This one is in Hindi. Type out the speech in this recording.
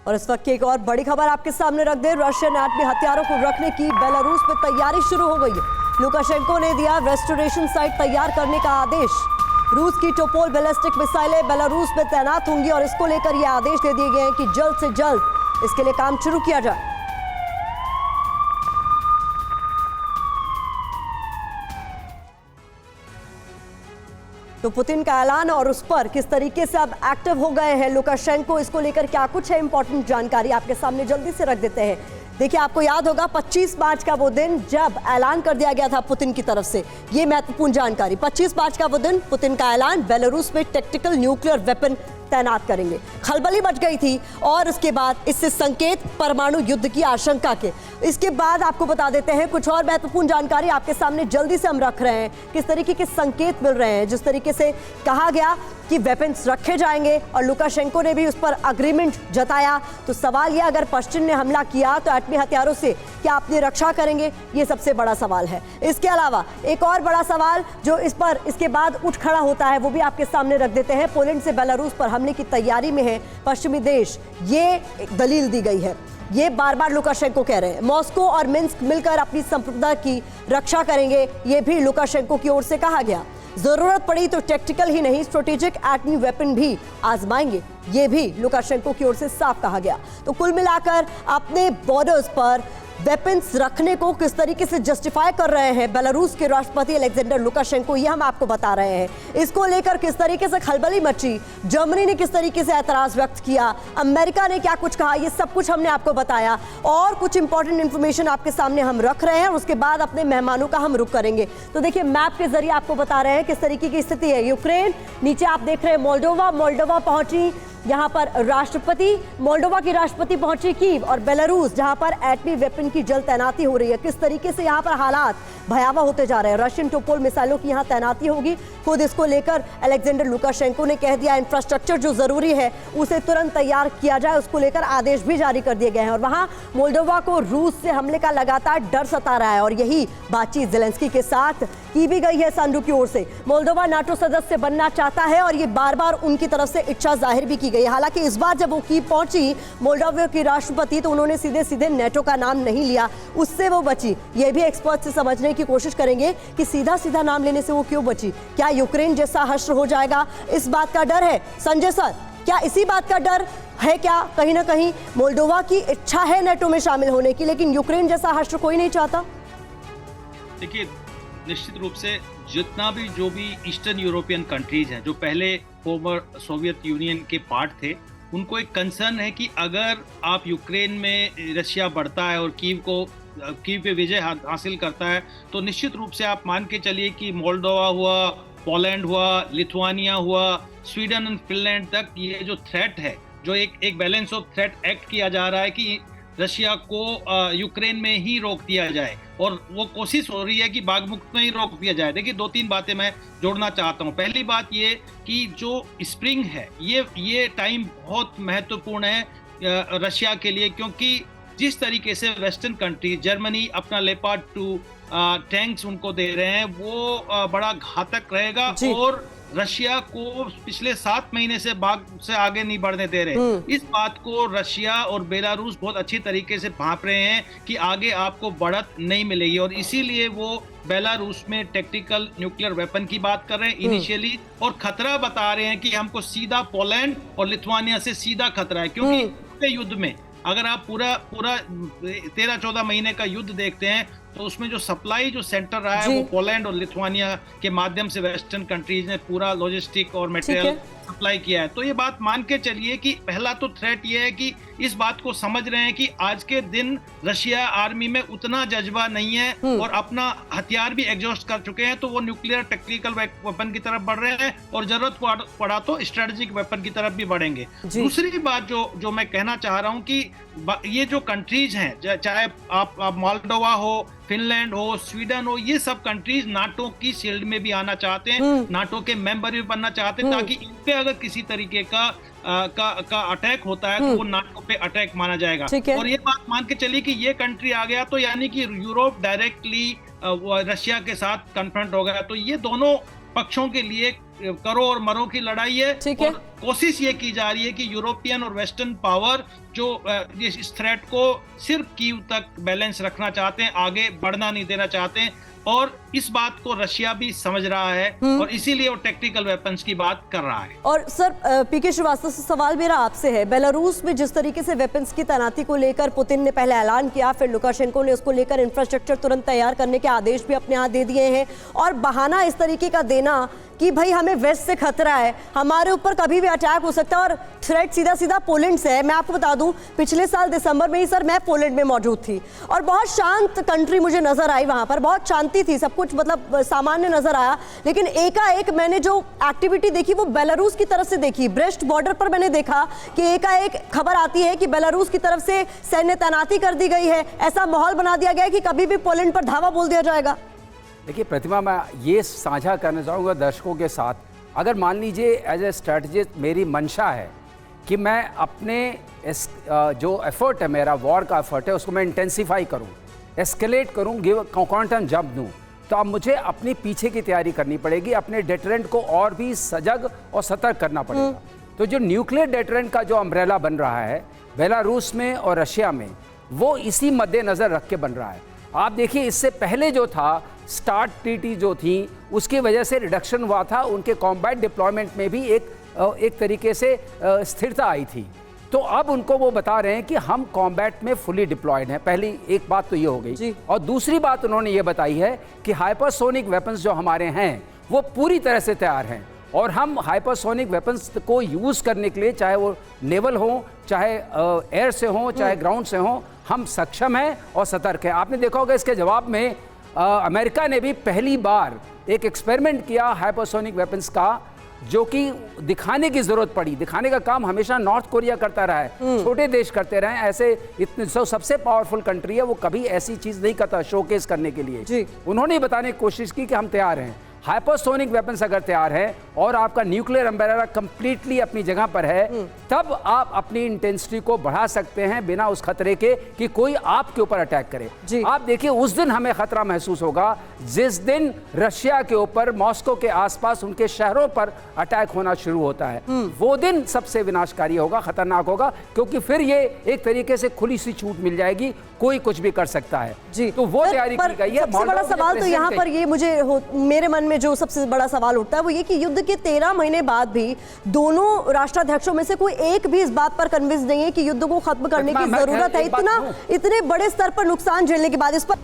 और इस वक्त की एक और बड़ी खबर आपके सामने रख दे, रशियन एटमी हथियारों को रखने की बेलारूस में तैयारी शुरू हो गई है। लुकाशेंको ने दिया रेस्टोरेशन साइट तैयार करने का आदेश। रूस की टोपोल बैलिस्टिक मिसाइलें बेलारूस में तैनात होंगी और इसको लेकर ये आदेश दे दिए गए हैं कि जल्द से जल्द इसके लिए काम शुरू किया जाए। तो पुतिन का ऐलान और उस पर किस तरीके से अब एक्टिव हो गए हैं लुकाशेंको, इसको लेकर क्या कुछ है इंपॉर्टेंट जानकारी आपके सामने जल्दी से रख देते हैं। देखिए, आपको याद होगा 25 मार्च का वो दिन जब ऐलान कर दिया गया था पुतिन की तरफ से, ये महत्वपूर्ण जानकारी। 25 मार्च का वो दिन, पुतिन का ऐलान, बेलारूस में टैक्टिकल न्यूक्लियर वेपन तैनात करेंगे। खलबली मच गई थी और इसके बाद इससे संकेत परमाणु युद्ध की आशंका के। इसके बाद आपको बता देते हैं कुछ और महत्वपूर्ण जानकारी आपके सामने जल्दी से हम रख रहे हैं, किस तरीके के संकेत मिल रहे हैं। जिस तरीके से कहा गया कि वेपन्स रखे जाएंगे और लुकाशेंको ने भी उस पर अग्रीमेंट जताया, तो सवाल यह, अगर पश्चिम ने हमला किया तो एटमी हथियारों से क्या अपनी रक्षा करेंगे, ये सबसे बड़ा सवाल है। इसके अलावा एक और बड़ा सवाल जो इस पर इसके बाद उठ खड़ा होता है वो भी आपके सामने रख देते हैं। पोलैंड से बेलारूस पर हमले की तैयारी में है पश्चिमी देश, ये दलील दी गई है। ये बार बार लुकाशेंको कह रहे हैं मॉस्को और मिन्स्क मिलकर अपनी संप्रभुता की रक्षा करेंगे, ये भी लुकाशेंको की ओर से कहा गया। जरूरत पड़ी तो टैक्टिकल ही नहीं, स्ट्रेटेजिक एटमी वेपन भी आजमाएंगे, ये भी लुकाशेंको की ओर से साफ कहा गया। तो कुल मिलाकर अपने बॉर्डर्स पर वेपन्स रखने को किस तरीके से जस्टिफाई कर रहे हैं बेलारूस के राष्ट्रपति अलेक्जेंडर लुकाशेंको, ये हम आपको बता रहे हैं। इसको लेकर किस तरीके से खलबली मची, जर्मनी ने किस तरीके से ऐतराज व्यक्त किया, अमेरिका ने क्या कुछ कहा, ये सब कुछ हमने आपको बताया। और कुछ इंपॉर्टेंट इंफॉर्मेशन आपके सामने हम रख रहे हैं और उसके बाद अपने मेहमानों का हम रुख करेंगे। तो देखिए, मैप के जरिए आपको बता रहे हैं किस तरीके की स्थिति है। यूक्रेन, नीचे आप देख रहे हैं मोल्डोवा पहुंची, यहाँ पर राष्ट्रपति, मोल्डोवा की राष्ट्रपति पहुंची कीव, और बेलारूस जहाँ पर एटमी वेपन की जल्द तैनाती हो रही है। किस तरीके से यहाँ पर हालात भयावह होते जा रहे हैं। रशियन टोपोल मिसाइलों की यहाँ तैनाती होगी। खुद इसको लेकर अलेक्जेंडर लुकाशेंको ने कह दिया इंफ्रास्ट्रक्चर जो जरूरी है उसे तुरंत तैयार किया जाए, उसको लेकर आदेश भी जारी कर दिए गए हैं। और वहाँ मोल्डोवा को रूस से हमले का लगातार डर सता रहा है और यही बातचीत ज़ेलेंस्की के साथ की भी गई है सांडू की ओर से। मोल्डोवा नाटो सदस्य बनना चाहता है और ये बार बार उनकी तरफ से इच्छा जाहिर भी की गई। हालांकि इस बार जब वो कीव पहुंची मोल्डोवा की राष्ट्रपति, तो उन्होंने सीधे सीधे नेटो का नाम नहीं लिया, उससे वो बची। ये भी एक्सपर्ट से समझने की कोशिश करेंगे कि सीधा सीधा नाम लेने से वो क्यों बची। क्या यूक्रेन जैसा हश्र हो जाएगा, इस बात का डर है? संजय सर, क्या इसी बात का डर है? क्या कहीं ना कहीं मोल्डोवा की इच्छा है नेटो में शामिल होने की, लेकिन यूक्रेन जैसा हश्र कोई नहीं चाहता? देखिए, निश्चित रूप से जितना भी जो भी ईस्टर्न यूरोपियन कंट्रीज हैं जो पहले फॉर्मर सोवियत यूनियन के पार्ट थे, उनको एक कंसर्न है कि अगर आप यूक्रेन में रशिया बढ़ता है और कीव पे विजय हासिल करता है, तो निश्चित रूप से आप मान के चलिए कि मोल्डोवा हुआ, पोलैंड हुआ, लिथुआनिया हुआ, स्वीडन और फिनलैंड तक ये जो थ्रेट है, जो एक बैलेंस ऑफ थ्रेट एक्ट किया जा रहा है कि रशिया को यूक्रेन में ही रोक दिया जाए, और वो कोशिश हो रही है कि बागमुक्त में ही रोक दिया जाए। देखिए, 2-3 बातें मैं जोड़ना चाहता हूँ। पहली बात ये कि जो स्प्रिंग है, ये टाइम बहुत महत्वपूर्ण है रशिया के लिए, क्योंकि जिस तरीके से वेस्टर्न कंट्री, जर्मनी अपना लेपार्ड 2 टैंक्स उनको दे रहे हैं, वो बड़ा घातक रहेगा और रशिया को पिछले 7 महीने से बाग से आगे नहीं बढ़ने दे रहे। इस बात को रशिया और बेलारूस बहुत अच्छी तरीके से भांप रहे हैं कि आगे आपको बढ़त नहीं मिलेगी, और इसीलिए वो बेलारूस में टैक्टिकल न्यूक्लियर वेपन की बात कर रहे हैं इनिशियली, और खतरा बता रहे हैं कि हमको सीधा पोलैंड और लिथुआनिया से सीधा खतरा है। क्योंकि युद्ध में अगर आप पूरा 13-14 महीने का युद्ध देखते हैं, तो उसमें जो सप्लाई जो सेंटर रहा है वो पोलैंड और लिथुआनिया के माध्यम से वेस्टर्न कंट्रीज ने पूरा लॉजिस्टिक और मटेरियल सप्लाई किया है। तो ये बात मान के चलिए कि पहला तो थ्रेट ये है कि इस बात को समझ रहे हैं कि आज के दिन रशिया आर्मी में उतना जज्बा नहीं है और अपना हथियार भी एग्जॉस्ट कर चुके हैं, तो वो न्यूक्लियर टैक्टिकल वेपन की तरफ बढ़ रहे हैं और जरूरत पड़ा तो स्ट्रेटेजिक वेपन की तरफ भी बढ़ेंगे। दूसरी बात जो मैं कहना चाह रहा हूँ कि ये जो कंट्रीज हैं, चाहे आप मोल्डोवा हो, फिनलैंड हो, स्वीडन हो, ये सब कंट्रीज नाटो की शील्ड में भी आना चाहते हैं, नाटो के मेंबर भी बनना चाहते हैं, ताकि इन पे अगर किसी तरीके का अटैक होता है तो वो नाटो पे अटैक माना जाएगा। और ये बात मान के चलिए कि ये कंट्री आ गया तो यानी कि यूरोप डायरेक्टली रशिया के साथ कन्फ्रंट हो गया, तो ये दोनों पक्षों के लिए करो और मरो की लड़ाई है। ठीक है। और कोशिश ये की जा रही है कि यूरोपियन और वेस्टर्न पावर जो इस थ्रेट को सिर्फ कीव तक बैलेंस रखना चाहते हैं, आगे बढ़ना नहीं देना चाहते हैं, और इस बात को रशिया भी समझ रहा है और इसीलिए वो टेक्निकल वेपन्स की बात कर रहा है। और सर पीके श्रीवास्तव से सवाल मेरा आपसे है, बेलारूस में जिस तरीके से वेपन्स की तैनाती को लेकर पुतिन ने पहले ऐलान किया, फिर लुकाशेंको ने उसको लेकर इंफ्रास्ट्रक्चर तुरंत तैयार करने के आदेश भी अपने हाथ दे दिए हैं, और बहाना इस तरीके का देना कि भाई हमें वेस्ट से खतरा है, हमारे ऊपर कभी भी अटैक हो सकता है, और थ्रेट सीधा सीधा पोलैंड से है। मैं आपको बता दूं, पिछले साल दिसंबर में ही सर मैं पोलैंड में मौजूद थी और बहुत शांत कंट्री मुझे नजर आई, वहां पर बहुत शांति थी, सब कुछ मतलब सामान्य नजर आया, लेकिन एकाएक मैंने जो एक्टिविटी देखी वो बेलारूस की तरफ से देखी। ब्रेस्ट बॉर्डर पर मैंने देखा कि एकाएक खबर आती है कि बेलारूस की तरफ से सैन्य तैनाती कर दी गई है, ऐसा माहौल बना दिया गया है कि कभी भी पोलैंड पर धावा बोल दिया जाएगा। देखिए प्रतिमा, मैं ये साझा करना चाहूँगा दर्शकों के साथ, अगर मान लीजिए एज ए स्ट्रेटजिस्ट मेरी मंशा है कि मैं अपने जो एफर्ट है, मेरा वॉर का एफर्ट है, उसको मैं इंटेंसीफाई करूँ, एस्केलेट करूँ, गिव क्वांटम जंप दूँ, तो अब मुझे अपनी पीछे की तैयारी करनी पड़ेगी, अपने डेटरेंट को और भी सजग और सतर्क करना पड़ेगा। तो जो न्यूक्लियर डेटरेंट का जो अम्ब्रेला बन रहा है बेलारूस में और रशिया में, वो इसी मद्देनज़र रख के बन रहा है। आप देखिए, इससे पहले जो था स्टार्ट ट्रीटी जो थी, उसकी वजह से रिडक्शन हुआ था, उनके कॉम्बैट डिप्लॉयमेंट में भी एक तरीके से स्थिरता आई थी। तो अब उनको वो बता रहे हैं कि हम कॉम्बैट में फुली डिप्लॉयड हैं। पहली एक बात तो ये हो गई, और दूसरी बात उन्होंने ये बताई है कि हाइपरसोनिक वेपन्स जो हमारे हैं वो पूरी तरह से तैयार हैं, और हम हाइपरसोनिक वेपन्स को यूज़ करने के लिए, चाहे वो नेवल हो, चाहे एयर से हो, चाहे ग्राउंड से हो, हम सक्षम हैं और सतर्क हैं। आपने देखा होगा इसके जवाब में अमेरिका ने भी पहली बार एक एक्सपेरिमेंट किया हाइपरसोनिक वेपन्स का, जो कि दिखाने की जरूरत पड़ी। दिखाने का काम हमेशा नॉर्थ कोरिया करता रहा है, छोटे देश करते रहे, ऐसे इतने सबसे पावरफुल कंट्री है, वो कभी ऐसी चीज नहीं करता शोकेस करने के लिए। उन्होंने बताने की कोशिश की कि हम तैयार हैं। हाइपरसोनिक वेपन्स अगर तैयार है और आपका न्यूक्लियर अम्ब्रेला कंप्लीटली अपनी जगह पर है, तब आप अपनी इंटेंसिटी को बढ़ा सकते हैं बिना उस खतरे के कि कोई आपके ऊपर अटैक करे। आप देखिए, उस दिन हमें खतरा महसूस होगा जिस दिन रशिया के ऊपर, मॉस्को के आसपास, उनके शहरों पर अटैक होना शुरू होता है। वो दिन सबसे विनाशकारी होगा, खतरनाक होगा, क्योंकि फिर ये एक तरीके से खुली सी छूट मिल जाएगी, कोई कुछ भी कर सकता है। तो वो तैयारी की गई है। सबसे बड़ा सवाल तो यहाँ पर ये मेरे मन में जो सबसे बड़ा सवाल उठता है वो ये कि युद्ध के 13 महीने बाद भी दोनों राष्ट्राध्यक्षों में से कोई एक भी इस बात पर कन्विंस नहीं है कि युद्ध को खत्म करने की जरूरत है, इतने बड़े स्तर पर नुकसान झेलने के बाद। इस पर